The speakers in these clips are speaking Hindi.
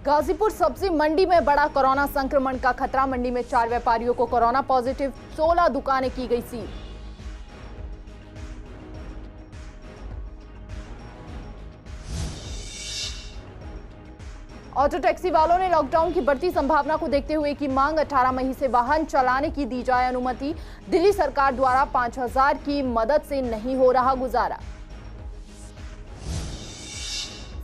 गाजीपुर सब्जी मंडी में बड़ा कोरोना संक्रमण का खतरा। मंडी में 4 व्यापारियों को कोरोना पॉजिटिव, 16 दुकानें की गई सील। ऑटो टैक्सी वालों ने लॉकडाउन की बढ़ती संभावना को देखते हुए की मांग। 18 मई से वाहन चलाने की दी जाए अनुमति। दिल्ली सरकार द्वारा 5000 की मदद से नहीं हो रहा गुजारा।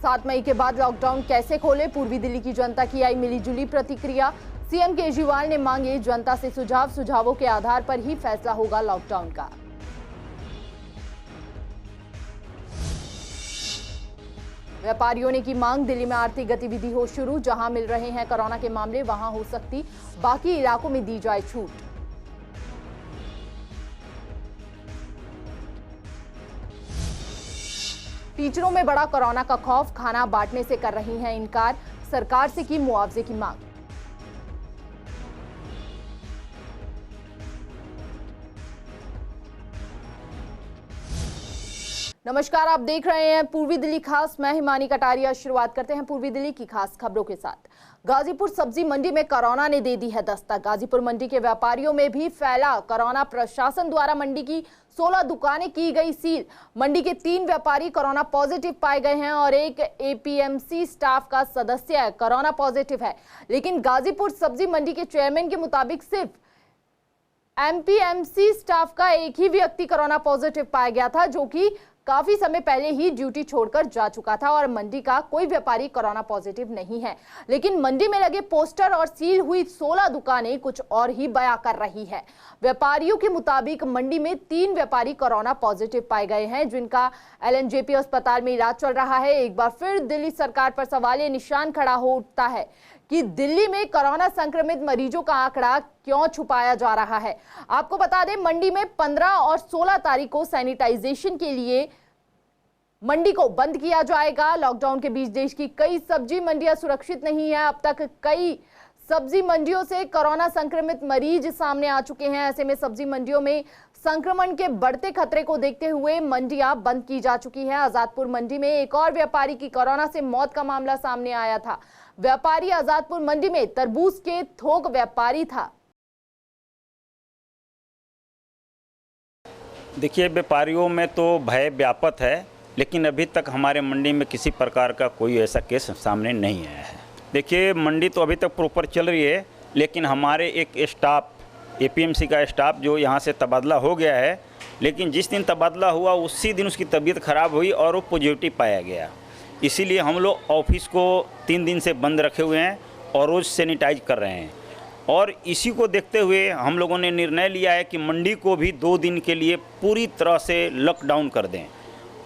7 मई के बाद लॉकडाउन कैसे खोले, पूर्वी दिल्ली की जनता की आई मिलीजुली प्रतिक्रिया। सीएम केजरीवाल ने मांगे जनता से सुझावों के आधार पर ही फैसला होगा लॉकडाउन का। व्यापारियों ने की मांग, दिल्ली में आर्थिक गतिविधि हो शुरू। जहां मिल रहे हैं कोरोना के मामले वहां हो सकती, बाकी इलाकों में दी जाए छूट। टीचरों में बड़ा कोरोना का खौफ, खाना बांटने से कर रही हैं इनकार। सरकार से की मुआवजे की मांग। नमस्कार, आप देख रहे हैं पूर्वी दिल्ली खास। मैं हिमानी कटारिया। शुरुआत करते हैं पूर्वी दिल्ली की खास खबरों के साथ। गाजीपुर सब्जी मंडी में कोरोना ने दे दी है दस्तक। गाजीपुर मंडी के व्यापारियों में भी फैला कोरोना। प्रशासन द्वारा मंडी की 16 दुकानें की गई सील। मंडी के 3 व्यापारी कोरोना पॉजिटिव पाए गए हैं और एक एपीएमसी स्टाफ का सदस्य कोरोना पॉजिटिव है। लेकिन गाजीपुर सब्जी मंडी के चेयरमैन के मुताबिक सिर्फ एमपीएमसी स्टाफ का एक ही व्यक्ति कोरोना पॉजिटिव पाया गया था, जो कि काफी समय पहले ही ड्यूटी छोड़कर जा चुका था और मंडी का कोई व्यापारी कोरोना पॉजिटिव नहीं है। लेकिन मंडी में लगे पोस्टर और सील हुई 16 दुकानें कुछ और ही बयां कर रही है। व्यापारियों के मुताबिक मंडी में 3 व्यापारी कोरोना पॉजिटिव पाए गए हैं, जिनका एलएनजेपी अस्पताल में इलाज चल रहा है। एक बार फिर दिल्ली सरकार पर सवालिया निशान खड़ा हो उठता है कि दिल्ली में कोरोना संक्रमित मरीजों का आंकड़ा क्यों छुपाया जा रहा है। आपको बता दें, मंडी में 15 और 16 तारीख को सैनिटाइजेशन के लिए मंडी को बंद किया जाएगा। लॉकडाउन के बीच देश की कई सब्जी मंडियां सुरक्षित नहीं है। अब तक कई सब्जी मंडियों से कोरोना संक्रमित मरीज सामने आ चुके हैं। ऐसे में सब्जी मंडियों में संक्रमण के बढ़ते खतरे को देखते हुए मंडियां बंद की जा चुकी हैं। आजादपुर मंडी में एक और व्यापारी की कोरोना से मौत का मामला सामने आया था। व्यापारी आजादपुर मंडी में तरबूज के थोक व्यापारी था। देखिए, व्यापारियों में तो भय व्यापक है, लेकिन अभी तक हमारे मंडी में किसी प्रकार का कोई ऐसा केस सामने नहीं आया है। देखिए, मंडी तो अभी तक प्रॉपर चल रही है, लेकिन हमारे एक स्टाफ, एपीएमसी का स्टाफ जो यहाँ से तबादला हो गया है, लेकिन जिस दिन तबादला हुआ उसी दिन उसकी तबीयत खराब हुई और वो पॉजिटिव पाया गया। इसीलिए हम लोग ऑफिस को 3 दिन से बंद रखे हुए हैं और रोज़ सैनिटाइज कर रहे हैं। और इसी को देखते हुए हम लोगों ने निर्णय लिया है कि मंडी को भी 2 दिन के लिए पूरी तरह से लॉकडाउन कर दें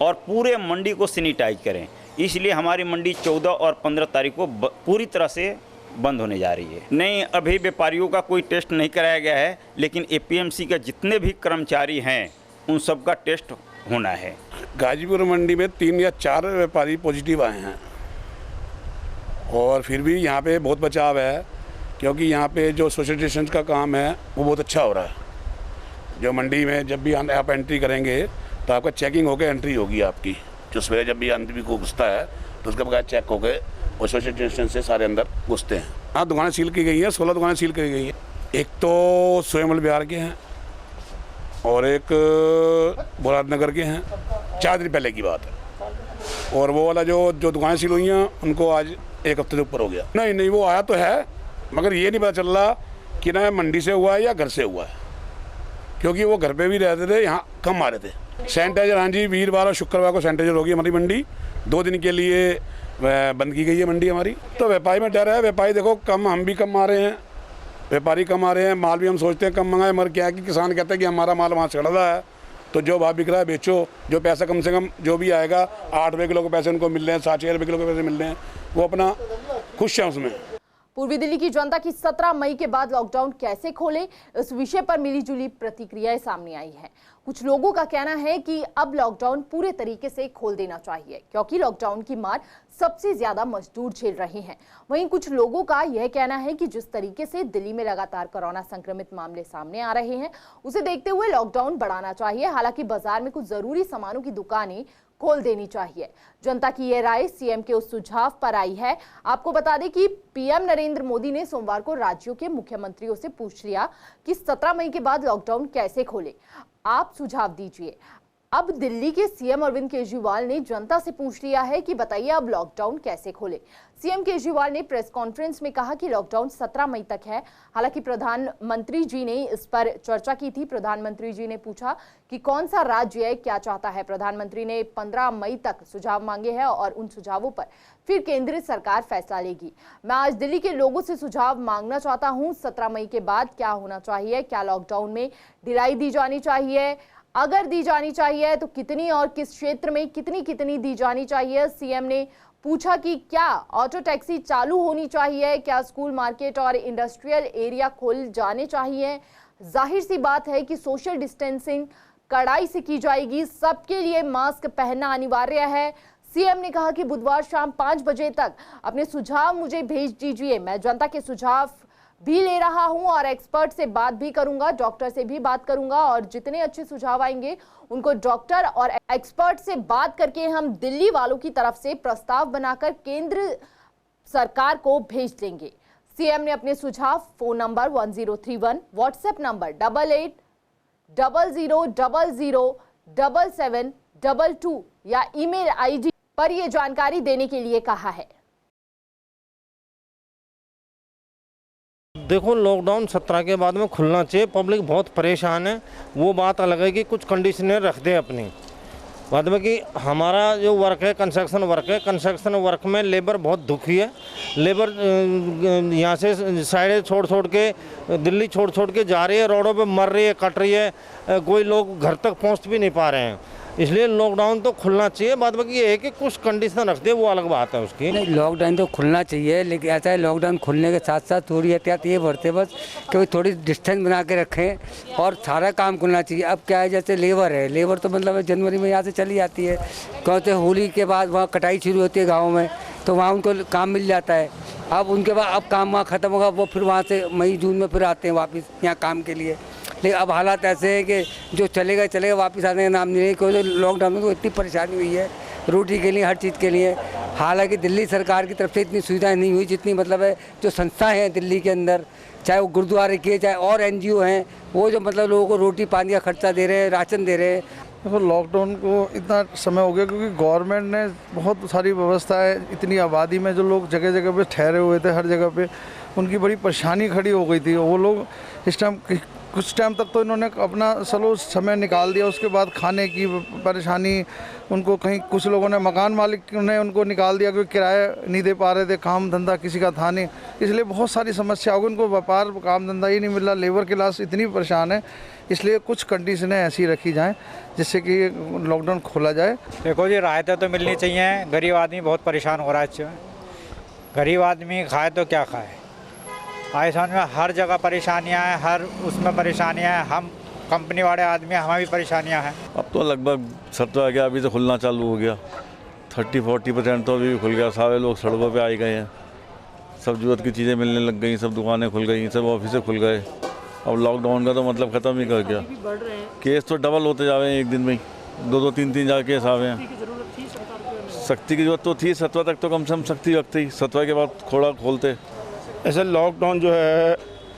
और पूरे मंडी को सैनिटाइज करें। इसलिए हमारी मंडी 14 और 15 तारीख को पूरी तरह से बंद होने जा रही है। नहीं, अभी व्यापारियों का कोई टेस्ट नहीं कराया गया है, लेकिन एपीएमसी के जितने भी कर्मचारी हैं उन सब का टेस्ट होना है। गाजीपुर मंडी में 3 या 4 व्यापारी पॉजिटिव आए हैं और फिर भी यहाँ पे बहुत बचाव है, क्योंकि यहाँ पे जो सोशल डिस्टेंस का काम है वो बहुत अच्छा हो रहा है। जो मंडी में जब भी आप एंट्री करेंगे तो आपका चेकिंग होकर एंट्री होगी आपकी। जो सवेरे जब भी आदमी को घुसता है तो उसके बगैर चेक होकर और सोशल डिस्टेंस से सारे अंदर घुसते हैं। हाँ, दुकानें सील की गई हैं, 16 दुकानें सील की गई हैं। एक तो सोयमल बिहार के हैं और एक मुरादनगर के हैं। 4 दिन पहले की बात है। और वो वाला जो दुकानें सील हुई हैं उनको आज 1 हफ्ते से ऊपर हो गया। नहीं, वो आया तो है, मगर ये नहीं पता चल रहा कि ना मंडी से हुआ है या घर से हुआ है, क्योंकि वो घर पे भी रहते थे, यहाँ कम आ रहे थे। सैनिटाइजर, हाँ जी, वीरवार और शुक्रवार को सैनिटाइजर होगी हमारी मंडी। 2 दिन के लिए बंद की गई है मंडी हमारी। तो व्यापारी में डर है। व्यापारी देखो कम, हम भी कम आ रहे हैं, व्यापारी कम आ रहे हैं, माल भी हम सोचते हैं कम मंगाए, मगर क्या है कि किसान कहते हैं कि हमारा माल वहाँ चढ़ रहा है, तो जो भाव बिक रहा है बेचो। जो पैसा कम से कम जो भी आएगा, 8 रुपये किलो के पैसे उनको मिल रहे हैं, 60 रुपये किलो के पैसे मिल रहे हैं, वो अपना खुश हैं उसमें। पूर्वी दिल्ली की जनता की 17 मई के बाद लॉकडाउन कैसे खोले, इस विषय पर मिलीजुली प्रतिक्रियाएं सामने आई हैं। कुछ लोगों का कहना है कि अब लॉकडाउन पूरे तरीके से खोल देना चाहिए, क्योंकि लॉकडाउन की मार सबसे ज्यादा मजदूर झेल रहे हैं। वहीं कुछ लोगों का यह कहना है कि जिस तरीके से दिल्ली में लगातार कोरोना संक्रमित मामले सामने आ रहे हैं, उसे देखते हुए लॉकडाउन बढ़ाना चाहिए। हालांकि बाजार में कुछ जरूरी सामानों की दुकानें खोल देनी चाहिए। जनता की यह राय सीएम के उस सुझाव पर आई है। आपको बता दें कि पीएम नरेंद्र मोदी ने सोमवार को राज्यों के मुख्यमंत्रियों से पूछ लिया कि 17 मई के बाद लॉकडाउन कैसे खोले, आप सुझाव दीजिए। अब दिल्ली के सीएम अरविंद केजरीवाल ने जनता से पूछ लिया है कि बताइए अब लॉकडाउन कैसे खोले। सीएम केजरीवाल ने प्रेस कॉन्फ्रेंस में कहा कि लॉकडाउन 17 मई तक है। हालांकि प्रधानमंत्री जी ने इस पर चर्चा की थी। प्रधानमंत्री जी ने पूछा कि कौन सा राज्य क्या चाहता है। प्रधानमंत्री ने 15 मई तक सुझाव मांगे हैं और उन सुझावों पर फिर केंद्रीय सरकार फैसला लेगी। मैं आज दिल्ली के लोगों से सुझाव मांगना चाहता हूं, 17 मई के बाद क्या होना चाहिए, क्या लॉकडाउन में ढिलाई दी जानी चाहिए, अगर दी जानी चाहिए तो कितनी और किस क्षेत्र में कितनी दी जानी चाहिए। सीएम ने पूछा कि क्या ऑटो टैक्सी चालू होनी चाहिए, क्या स्कूल, मार्केट और इंडस्ट्रियल एरिया खोल जाने चाहिए। जाहिर सी बात है कि सोशल डिस्टेंसिंग कड़ाई से की जाएगी, सबके लिए मास्क पहनना अनिवार्य है। सीएम ने कहा कि बुधवार शाम 5 बजे तक अपने सुझाव मुझे भेज दीजिए। मैं जनता के सुझाव भी ले रहा हूं और एक्सपर्ट से बात भी करूंगा, डॉक्टर से भी बात करूंगा और जितने अच्छे सुझाव आएंगे उनको डॉक्टर और एक्सपर्ट से बात करके हम दिल्ली वालों की तरफ से प्रस्ताव बनाकर केंद्र सरकार को भेज देंगे। सीएम ने अपने सुझाव फोन नंबर 1031, व्हाट्सएप नंबर 8800007722 या ईमेल आईडी पर यह जानकारी देने के लिए कहा है। देखो, लॉकडाउन 17 के बाद में खुलना चाहिए। पब्लिक बहुत परेशान है, वो बात अलग है कि कुछ कंडीशनें रख दे अपनी। बाद में कि हमारा जो वर्क है कंस्ट्रक्शन वर्क में लेबर बहुत दुखी है। लेबर यहाँ से साइडें छोड़ के दिल्ली छोड़ के जा रही है, रोडों पे मर रही है, कट रही है, कोई लोग घर तक पहुँच भी नहीं पा रहे हैं। इसलिए लॉकडाउन तो खुलना चाहिए। बाद बाकी ये है कि कुछ कंडीशन रख दे, वो अलग बात है उसकी। नहीं, लॉकडाउन तो खुलना चाहिए, लेकिन ऐसा है लॉकडाउन खुलने के साथ साथ थोड़ी एहतियात ये बरते बस कि थोड़ी डिस्टेंस बना के रखें और सारा काम खुलना चाहिए। अब क्या है, जैसे लेबर तो मतलब जनवरी में यहाँ से चली जाती है, क्योंकि होली के बाद वहाँ कटाई शुरू होती है गाँव में, तो वहाँ उनको काम मिल जाता है। अब उनके बाद अब काम वहाँ ख़त्म होगा, वो फिर वहाँ से मई जून में फिर आते हैं वापस यहाँ काम के लिए। लेकिन अब हालात ऐसे हैं कि जो चलेगा वापस आने का नाम नहीं है, क्योंकि लॉकडाउन में तो इतनी परेशानी हुई है रोटी के लिए, हर चीज़ के लिए। हालांकि दिल्ली सरकार की तरफ से इतनी सुविधाएं नहीं हुई जितनी मतलब है जो संस्थाएं हैं दिल्ली के अंदर, चाहे वो गुरुद्वारे के, चाहे और NGO हैं, वो जो मतलब लोगों को रोटी पानी का खर्चा दे रहे हैं, राशन दे रहे हैं। देखो, लॉकडाउन को इतना समय हो गया क्योंकि गवर्नमेंट ने बहुत सारी व्यवस्थाएं, इतनी आबादी में जो लोग जगह जगह पे ठहरे हुए थे, हर जगह पे उनकी बड़ी परेशानी खड़ी हो गई थी। वो लोग इस टाइम कुछ टाइम तक तो इन्होंने अपना चलो समय निकाल दिया, उसके बाद खाने की परेशानी उनको, कहीं कुछ लोगों ने, मकान मालिक ने उनको निकाल दिया क्योंकि किराया नहीं दे पा रहे थे, काम धंधा किसी का था नहीं, इसलिए बहुत सारी समस्या हो गई। उनको व्यापार काम धंधा ही नहीं मिल रहा, लेबर क्लास इतनी परेशान है। इसलिए कुछ कंडीशनें ऐसी रखी जाएं जिससे कि लॉकडाउन खोला जाए। देखो जी, राहतें तो मिलनी चाहिए। गरीब आदमी बहुत परेशान हो रहा है इससे। गरीब आदमी खाए तो क्या खाए, आयुष्मान में हर जगह परेशानियां हैं, हर उसमें परेशानियां हैं। हम कंपनी वाले आदमी, हमें भी परेशानियां हैं। अब तो लगभग 17 गया, अभी से खुलना चालू हो गया। 30-40% तो अभी भी खुल गया। सारे लोग सड़कों पे आ गए हैं, सब जरूरत की चीज़ें मिलने लग गई, सब दुकानें खुल गई, सब ऑफिसें खुल गए। अब लॉकडाउन का तो मतलब ख़त्म ही कर गया। केस तो डबल होते जा रहे हैं, एक दिन में ही 2-2, 3-3 जा केस आ रहे हैं। सख्ती की जरूरत तो थी, 17 तक तो कम से कम सख्ती रखती, 17 के बाद थोड़ा खोलते। ऐसे लॉकडाउन जो है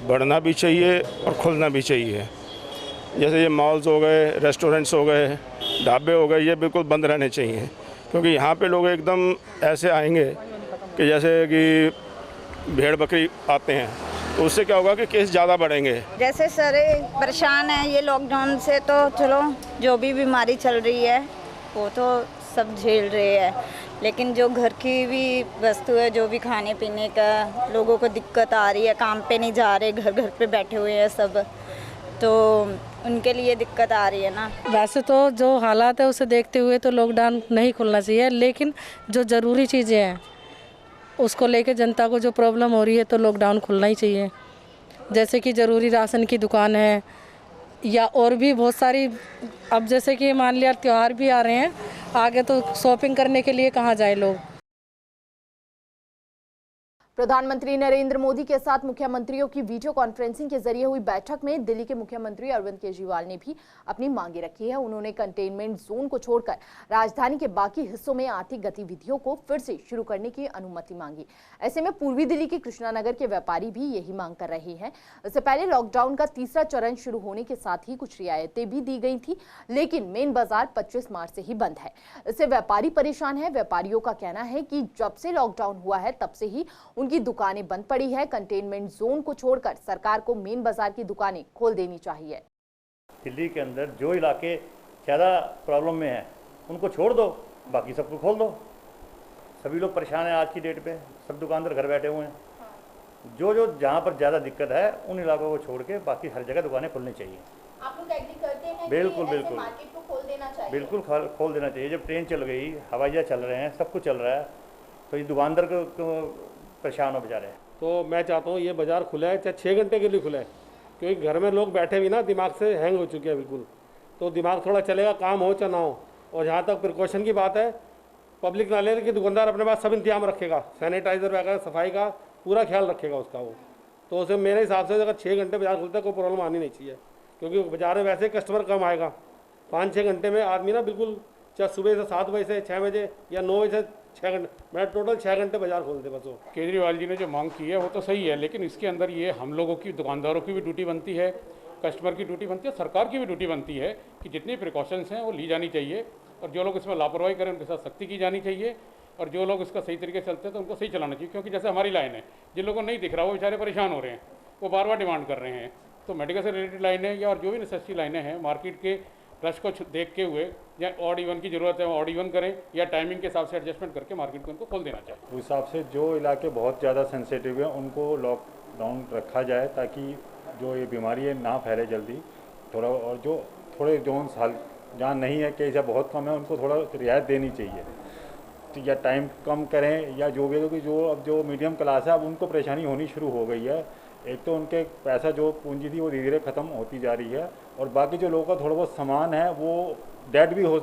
बढ़ना भी चाहिए और खुलना भी चाहिए। जैसे ये मॉल्स हो गए, रेस्टोरेंट्स हो गए, ढाबे हो गए, ये बिल्कुल बंद रहने चाहिए, क्योंकि यहाँ पे लोग एकदम ऐसे आएंगे कि जैसे कि भेड़ बकरी आते हैं, तो उससे क्या होगा कि केस ज़्यादा बढ़ेंगे। जैसे सारे परेशान हैं ये लॉकडाउन से, तो चलो जो भी बीमारी चल रही है वो तो सब झेल रहे हैं, लेकिन जो घर की भी वस्तु है, जो भी खाने पीने का लोगों को दिक्कत आ रही है, काम पे नहीं जा रहे, घर घर पे बैठे हुए हैं सब, तो उनके लिए दिक्कत आ रही है ना। वैसे तो जो हालात है उसे देखते हुए तो लॉकडाउन नहीं खुलना चाहिए, लेकिन जो ज़रूरी चीज़ें हैं उसको लेके जनता को जो प्रॉब्लम हो रही है तो लॉकडाउन खुलना ही चाहिए। जैसे कि ज़रूरी राशन की दुकान है या और भी बहुत सारी, अब जैसे कि मान लिया त्यौहार भी आ रहे हैं आगे, तो शॉपिंग करने के लिए कहाँ जाए लोग। प्रधानमंत्री नरेंद्र मोदी के साथ मुख्यमंत्रियों की वीडियो कॉन्फ्रेंसिंग के जरिए हुई बैठक में दिल्ली के मुख्यमंत्री अरविंद केजरीवाल ने भी अपनी मांगे रखी है। उन्होंने कंटेनमेंट जोन को छोड़कर राजधानी के बाकी हिस्सों में आर्थिक गतिविधियों को फिर से शुरू करने की अनुमति मांगी। ऐसे में पूर्वी दिल्ली के कृष्णानगर के व्यापारी भी यही मांग कर रहे हैं। इससे पहले लॉकडाउन का तीसरा चरण शुरू होने के साथ ही कुछ रियायतें भी दी गई थी, लेकिन मेन बाजार 25 मार्च से ही बंद है। इससे व्यापारी परेशान है। व्यापारियों का कहना है कि जब से लॉकडाउन हुआ है तब से ही उनकी दुकानें बंद पड़ी है। कंटेनमेंट जोन को छोड़कर सरकार को मेन बाजार की दुकानें खोल देनी चाहिए। दिल्ली के अंदर जो इलाके ज़्यादा प्रॉब्लम में हैं उनको छोड़ दो, बाकी सबको खोल दो। सभी लोग परेशान हैं आज की डेट पे, सब दुकानदार घर बैठे हुए हैं। जो जहाँ पर ज़्यादा दिक्कत है उन इलाकों को छोड़ के बाकी हर जगह दुकानें खुलनी चाहिए। आप लोग एग्री करते हैं? बिल्कुल कि बिल्कुल मार्केट को खोल देना चाहिए। बिल्कुल खोल देना चाहिए। जब ट्रेन चल गई, हवाई जहाज चल रहे हैं, सब कुछ चल रहा है, तो ये दुकानदार को परेशान हो बेचारे। तो मैं चाहता हूँ ये बाज़ार खुला है, चाहे 6 घंटे के लिए खुला है, क्योंकि घर में लोग बैठे भी ना दिमाग से हैंग हो चुके हैं बिल्कुल। तो दिमाग थोड़ा चलेगा, काम हो चाहे ना हो। और जहाँ तक प्रिकॉशन की बात है, पब्लिक ना ले कि दुकानदार अपने पास सब इंतजाम रखेगा, सैनिटाइज़र वगैरह सफाई का पूरा ख्याल रखेगा उसका वो। तो उसे मेरे हिसाब से अगर 6 घंटे बाज़ार खुलता है कोई प्रॉब्लम आनी नहीं चाहिए, क्योंकि बाज़ार में वैसे कस्टमर कम आएगा। 5-6 घंटे में आदमी ना बिल्कुल, चाहे सुबह से 7 बजे से 6 बजे या 9 बजे से 6 घंटे, मैं टोटल 6 घंटे बाजार खोल दे बस। वो केजरीवाल जी ने जो मांग की है वो तो सही है, लेकिन इसके अंदर ये हम लोगों की, दुकानदारों की भी ड्यूटी बनती है, कस्टमर की ड्यूटी बनती है, सरकार की भी ड्यूटी बनती है कि जितनी प्रिकॉशंस हैं वो ली जानी चाहिए, और जो लोग इसमें लापरवाही करें उनके साथ सख्ती की जानी चाहिए, और जो लोग इसका सही तरीके से चलते हैं तो उनको सही चलाना चाहिए। क्योंकि जैसे हमारी लाइन है, जिन लोगों को नहीं दिख रहा वो बेचारे परेशान हो रहे हैं, वो बार बार डिमांड कर रहे हैं। तो मेडिकल से रिलेटेड लाइनें या और जो भी नेसेसरी लाइनें हैं, मार्केट के रश को देखते हुए या ऑड इवन की ज़रूरत है वो ऑड इवन करें, या टाइमिंग के हिसाब से एडजस्टमेंट करके मार्केट को उनको खोल देना चाहिए। उस हिसाब से जो इलाके बहुत ज़्यादा सेंसिटिव हैं उनको लॉकडाउन रखा जाए, ताकि जो ये बीमारी है ना फैले जल्दी थोड़ा। और जो थोड़े जोन हाल जहाँ नहीं है, केस या बहुत कम है, उनको थोड़ा रियायत देनी चाहिए, तो या टाइम कम करें या जो भी। क्योंकि जो अब जो मीडियम क्लास है अब उनको परेशानी होनी शुरू हो गई है। एक तो उनके पैसा जो पूंजी थी वो धीरे धीरे ख़त्म होती जा रही है, और बाकी जो लोगों का थोड़ा बहुत सामान है वो डेड भी हो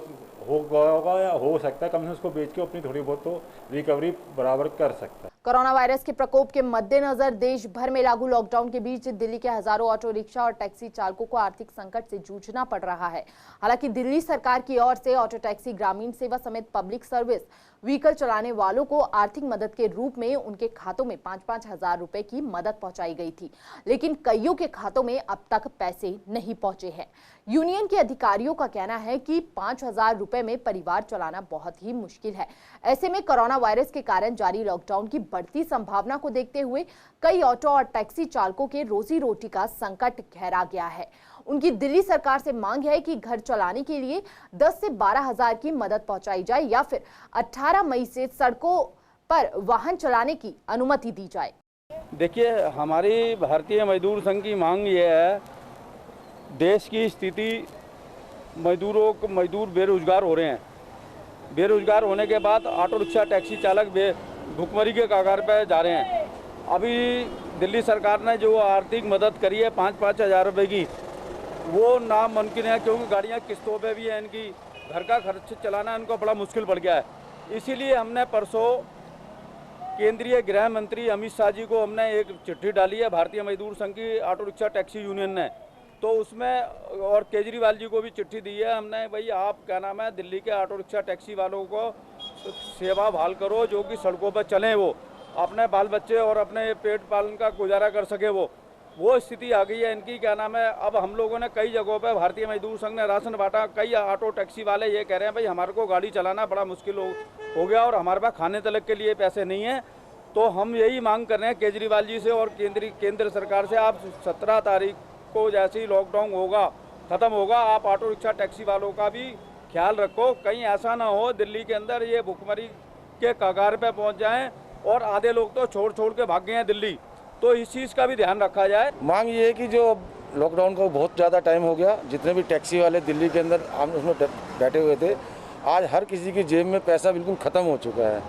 गया होगा या हो सकता है, कम से कम उसको बेच के अपनी थोड़ी बहुत तो रिकवरी बराबर कर सकता है। कोरोना वायरस के प्रकोप के मद्देनजर देश भर में लागू लॉकडाउन के बीच दिल्ली के हजारों ऑटो रिक्शा और टैक्सी चालकों को आर्थिक संकट से जूझना पड़ रहा है। हालांकि दिल्ली सरकार की ओर से ऑटो टैक्सी, ग्रामीण सेवा समेत पब्लिक सर्विस व्हीकल चलाने वालों को आर्थिक मदद के रूप में उनके खातों में 5-5 हजार रुपए की मदद पहुंचाई गई थी, लेकिन कईयों के खातों में अब तक पैसे नहीं पहुंचे हैं। यूनियन के अधिकारियों का कहना है कि 5,000 रुपए में परिवार चलाना बहुत ही मुश्किल है। ऐसे में कोरोना वायरस के कारण जारी लॉकडाउन की बढ़ती संभावना को देखते हुए कई ऑटो और टैक्सी चालकों के रोजी रोटी का संकट गहरा गया है। उनकी दिल्ली सरकार से मांग है कि घर चलाने के लिए 10 से 12 हजार की मदद पहुंचाई जाए, या फिर 18 मई से सड़कों पर वाहन चलाने की अनुमति दी जाए। देखिए, हमारी भारतीय मजदूर संघ की मांग ये है, देश की स्थिति, मजदूर बेरोजगार हो रहे हैं। बेरोजगार होने के बाद ऑटो रिक्शा, टैक्सी चालक भुखमरी के कगार पर जा रहे हैं। अभी दिल्ली सरकार ने जो आर्थिक मदद करी है 5-5 हजार रुपये की, वो नामुमकिन है, क्योंकि गाड़ियाँ किस्तों पे भी हैं, इनकी घर का खर्च चलाना इनको बड़ा मुश्किल पड़ गया है। इसीलिए हमने परसों केंद्रीय गृह मंत्री अमित शाह जी को हमने एक चिट्ठी डाली है, भारतीय मजदूर संघ की ऑटो रिक्शा टैक्सी यूनियन ने, तो उसमें, और केजरीवाल जी को भी चिट्ठी दी है हमने, भाई आप क्या नाम है, दिल्ली के ऑटो रिक्शा टैक्सी वालों को सेवा बहाल करो, जो कि सड़कों पर चलें, वो अपने बाल बच्चे और अपने पेट पालन का गुजारा कर सके। वो स्थिति आ गई है इनकी, क्या नाम है। अब हम लोगों ने कई जगहों पे भारतीय मजदूर संघ ने राशन बांटा। कई ऑटो टैक्सी वाले ये कह रहे हैं भाई हमारे को गाड़ी चलाना बड़ा मुश्किल हो गया और हमारे पास खाने तलक के लिए पैसे नहीं हैं। तो हम यही मांग कर रहे हैं केजरीवाल जी से और केंद्र सरकार से, आप 17 तारीख को जैसे ही लॉकडाउन होगा, ख़त्म होगा, आप ऑटो रिक्शा टैक्सी वालों का भी ख्याल रखो। कहीं ऐसा ना हो दिल्ली के अंदर ये भुखमरी के कगार पे पहुंच जाएं और आधे लोग तो छोड़ के भाग गए हैं दिल्ली, तो इस चीज़ का भी ध्यान रखा जाए। मांग ये है कि जो लॉकडाउन का बहुत ज़्यादा टाइम हो गया, जितने भी टैक्सी वाले दिल्ली के अंदर हम उसमें बैठे हुए थे, आज हर किसी की जेब में पैसा बिल्कुल ख़त्म हो चुका है।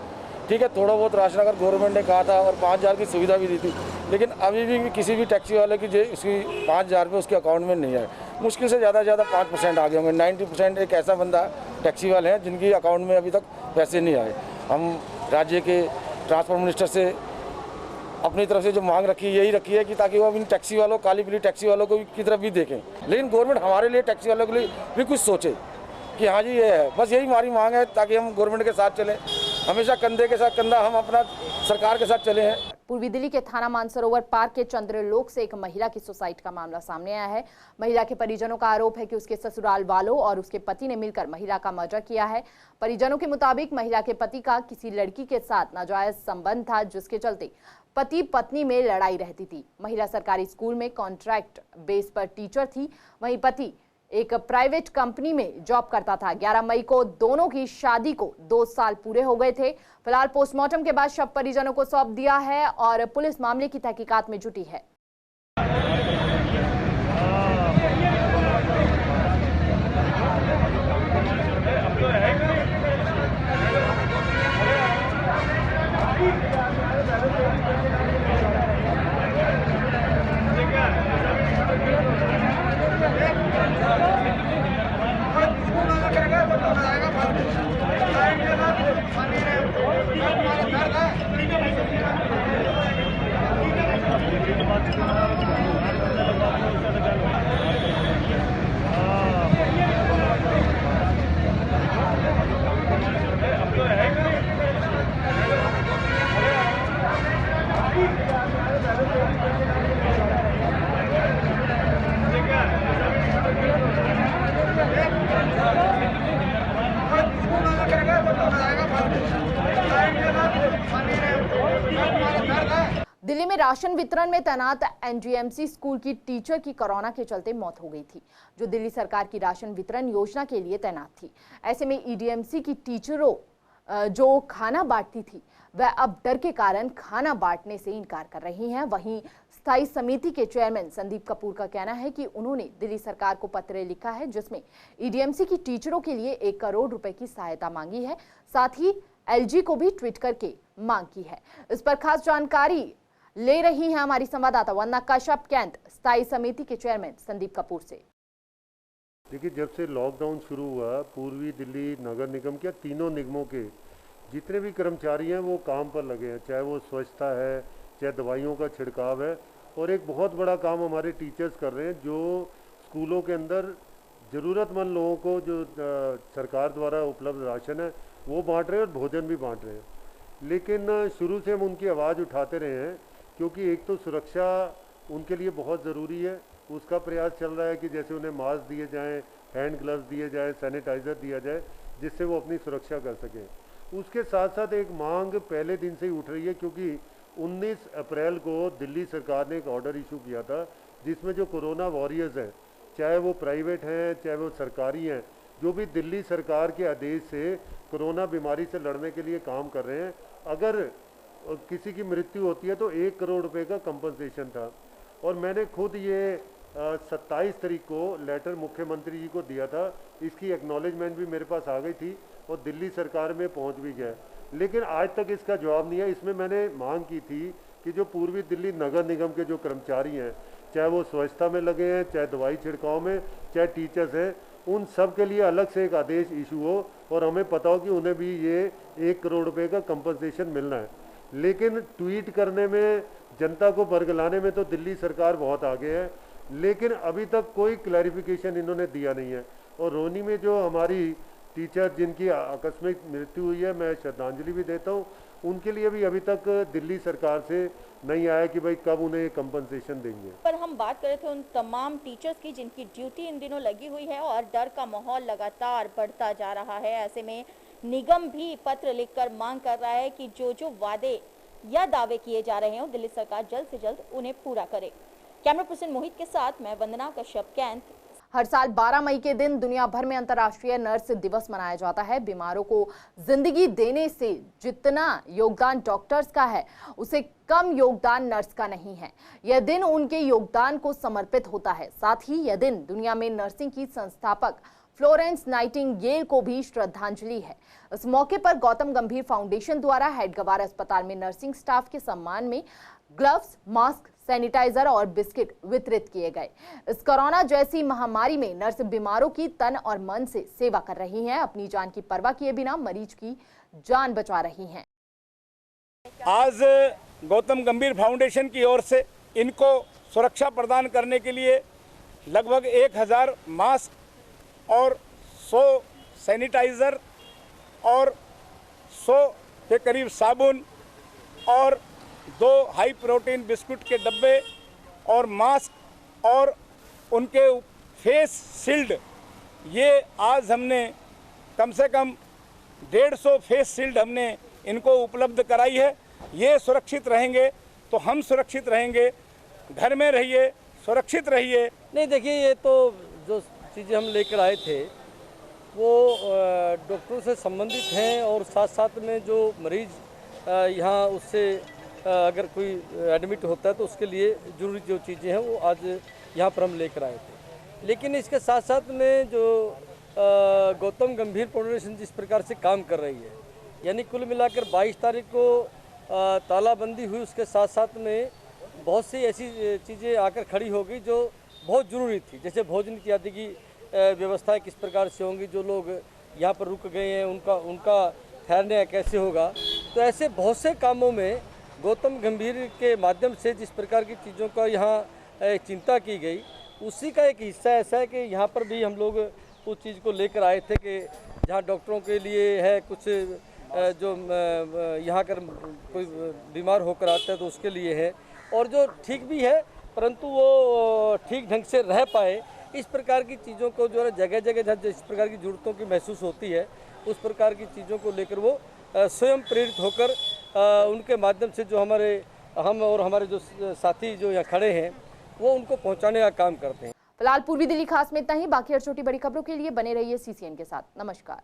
ठीक है, थोड़ा बहुत राशन अगर गवर्नमेंट ने कहा था और 5,000 की सुविधा भी दी थी, लेकिन अभी भी किसी भी टैक्सी वाले की उसकी 5,000 रुपये उसके अकाउंट में नहीं आए। मुश्किल से ज़्यादा 5% आ गए होंगे। 90% एक ऐसा बंदा टैक्सी वाले हैं जिनकी अकाउंट में अभी तक पैसे नहीं आए। हम राज्य के ट्रांसपोर्ट मिनिस्टर से अपनी तरफ से जो मांग रखी है यही रखी है कि ताकि वो इन टैक्सी वालों, काली पीली टैक्सी वालों को की तरफ भी देखें। लेकिन गवर्नमेंट हमारे लिए, टैक्सी वालों के लिए भी कुछ सोचे कि हाँ जी ये है। बस यही हमारी मांग है ताकि हम गवर्नमेंट के साथ चलें, हमेशा कंधे के साथ कंधा हम अपना सरकार के साथ चले हैं। पूर्वी दिल्ली के थाना मानसरोवर पार्क के चंद्रलोक से एक महिला की सुसाइड का मामला सामने आया है। महिला के परिजनों का आरोप है कि उसके ससुराल वालों और उसके पति ने मिलकर महिला का मर्डर किया है। परिजनों के मुताबिक महिला के पति का किसी लड़की के साथ नाजायज संबंध था, जिसके चलते पति पत्नी में लड़ाई रहती थी। महिला सरकारी स्कूल में कॉन्ट्रैक्ट बेस पर टीचर थी, वहीं पति एक प्राइवेट कंपनी में जॉब करता था। 11 मई को दोनों की शादी को 2 साल पूरे हो गए थे। फिलहाल पोस्टमार्टम के बाद शव परिजनों को सौंप दिया है और पुलिस मामले की तहकीकात में जुटी है। दिल्ली में राशन वितरण में तैनात एनजीएमसी स्कूल की टीचर की कोरोना के चलते मौत हो गई थी, जो दिल्ली सरकार की राशन वितरण योजना के लिए तैनात थी। ऐसे में ईडीएमसी की टीचरों जो खाना बांटती थी, वह अब डर के कारण खाना बांटने से इनकार कर रही हैं। वहीं स्थायी समिति के चेयरमैन संदीप कपूर का कहना है कि उन्होंने दिल्ली सरकार को पत्र लिखा है, जिसमें ईडीएमसी की टीचरों के लिए 1 करोड़ रुपए की सहायता मांगी है। साथ ही एलजी को भी ट्वीट करके मांग की है। इस पर खास जानकारी ले रही है हमारी संवाददाता वंदना कश्यप कैंत स्थायी समिति के चेयरमैन संदीप कपूर से। देखिए, जब से लॉकडाउन शुरू हुआ, पूर्वी दिल्ली नगर निगम के तीनों निगमों के जितने भी कर्मचारी हैं वो काम पर लगे हैं, चाहे वो स्वच्छता है, चाहे दवाइयों का छिड़काव है। और एक बहुत बड़ा काम हमारे टीचर्स कर रहे हैं, जो स्कूलों के अंदर ज़रूरतमंद लोगों को जो सरकार द्वारा उपलब्ध राशन है वो बांट रहे हैं और भोजन भी बांट रहे हैं। लेकिन शुरू से हम उनकी आवाज़ उठाते रहे हैं, क्योंकि एक तो सुरक्षा उनके लिए बहुत ज़रूरी है। उसका प्रयास चल रहा है कि जैसे उन्हें मास्क दिए जाएं, हैंड ग्लव्स दिए जाएं, सैनिटाइज़र दिया जाए, जिससे वो अपनी सुरक्षा कर सकें। उसके साथ साथ एक मांग पहले दिन से ही उठ रही है, क्योंकि 19 अप्रैल को दिल्ली सरकार ने एक ऑर्डर इशू किया था, जिसमें जो कोरोना वॉरियर्स हैं, चाहे वो प्राइवेट हैं चाहे वो सरकारी हैं, जो भी दिल्ली सरकार के आदेश से कोरोना बीमारी से लड़ने के लिए काम कर रहे हैं, अगर किसी की मृत्यु होती है तो 1 करोड़ रुपए का कंपनसेशन था। और मैंने खुद ये 27 तारीख को लेटर मुख्यमंत्री जी को दिया था। इसकी एक्नॉलेजमेंट भी मेरे पास आ गई थी और दिल्ली सरकार में पहुंच भी गया, लेकिन आज तक इसका जवाब नहीं है। इसमें मैंने मांग की थी कि जो पूर्वी दिल्ली नगर निगम के जो कर्मचारी हैं, चाहे वो स्वच्छता में लगे हैं, चाहे दवाई छिड़काव में, चाहे टीचर्स हैं, उन सब के लिए अलग से एक आदेश इशू हो और हमें पता हो कि उन्हें भी ये 1 करोड़ रुपए का कंपनसेशन मिलना है। लेकिन ट्वीट करने में, जनता को बरगलाने में तो दिल्ली सरकार बहुत आगे है, लेकिन अभी तक कोई क्लैरिफिकेशन इन्होंने दिया नहीं है। और रोनी में जो हमारी टीचर जिनकी आकस्मिक मृत्यु हुई है, मैं श्रद्धांजलि भी देता हूँ, उनके लिए भी अभी तक दिल्ली सरकार से नहीं आया कि भाई कब उन्हें कंपनसेशन देंगे। पर हम बात कर रहे थे उन तमाम टीचर्स की जिनकी ड्यूटी इन दिनों लगी हुई है और डर का माहौल लगातार बढ़ता जा रहा है। ऐसे में निगम भी पत्र लिखकर मांग कर रहा है कि जो वादे या दावे किए जा रहे हैं दिल्ली सरकार जल्द से जल्द उन्हें पूरा करे। कैमरा पर्सन मोहित के साथ मैं वंदना कश्यप कैंत। हर साल 12 मई के दिन दुनिया भर में अंतर्राष्ट्रीय नर्स दिवस मनाया जाता है। बीमारों को जिंदगी देने से जितना योगदान डॉक्टर्स का है, उसे कम योगदान नर्स का नहीं है। यह दिन उनके योगदान को समर्पित होता है। साथ ही यह दिन दुनिया में नर्सिंग की संस्थापक फ्लोरेंस नाइटिंगेल को भी श्रद्धांजलि है। इस मौके पर गौतम गंभीर फाउंडेशन द्वारा हेडगवार अस्पताल में नर्सिंग स्टाफ के सम्मान में ग्लव्स, मास्क, सैनिटाइजर और बिस्किट वितरित किए गए। इस कोरोना जैसी महामारी में नर्स बीमारों की तन और मन से सेवा कर रही हैं। अपनी जान की परवाह किए बिना मरीज की जान बचा रही हैं। आज गौतम गंभीर फाउंडेशन की ओर से इनको सुरक्षा प्रदान करने के लिए लगभग 1000 मास्क और 100 सैनिटाइज़र और 100 के करीब साबुन और 2 हाई प्रोटीन बिस्कुट के डब्बे और मास्क और उनके फेस शील्ड, ये आज हमने कम से कम 150 फेस शील्ड हमने इनको उपलब्ध कराई है। ये सुरक्षित रहेंगे तो हम सुरक्षित रहेंगे। घर में रहिए, सुरक्षित रहिए। नहीं देखिए, ये तो जो चीज़ें हम लेकर आए थे वो डॉक्टरों से संबंधित हैं और साथ साथ में जो मरीज़ यहाँ उससे अगर कोई एडमिट होता है तो उसके लिए ज़रूरी जो चीज़ें हैं वो आज यहाँ पर हम लेकर आए थे। लेकिन इसके साथ साथ में जो गौतम गंभीर फाउंडेशन जिस प्रकार से काम कर रही है, यानी कुल मिलाकर 22 तारीख को तालाबंदी हुई, उसके साथ साथ में बहुत सी ऐसी चीज़ें आकर खड़ी हो गई जो बहुत ज़रूरी थी, जैसे भोजन इत्यादि की व्यवस्थाएं किस प्रकार से होंगी, जो लोग यहाँ पर रुक गए हैं उनका ठहरने कैसे होगा। तो ऐसे बहुत से कामों में गौतम गंभीर के माध्यम से जिस प्रकार की चीज़ों का यहाँ चिंता की गई, उसी का एक हिस्सा ऐसा है कि यहाँ पर भी हम लोग उस चीज़ को लेकर आए थे कि जहाँ डॉक्टरों के लिए है कुछ जो यहाँ कर कोई बीमार होकर आता है तो उसके लिए है, और जो ठीक भी है परंतु वो ठीक ढंग से रह पाए, इस प्रकार की चीज़ों को जो है जगह जगह जहाँ जिस प्रकार की ज़रूरतों की महसूस होती है उस प्रकार की चीज़ों को लेकर वो स्वयं प्रेरित होकर उनके माध्यम से जो हम और हमारे जो साथी जो यहाँ खड़े हैं वो उनको पहुँचाने का काम करते हैं। फिलहाल पूर्वी दिल्ली खास में इतना ही। बाकी और छोटी बड़ी खबरों के लिए बने रहिए CCN के साथ। नमस्कार।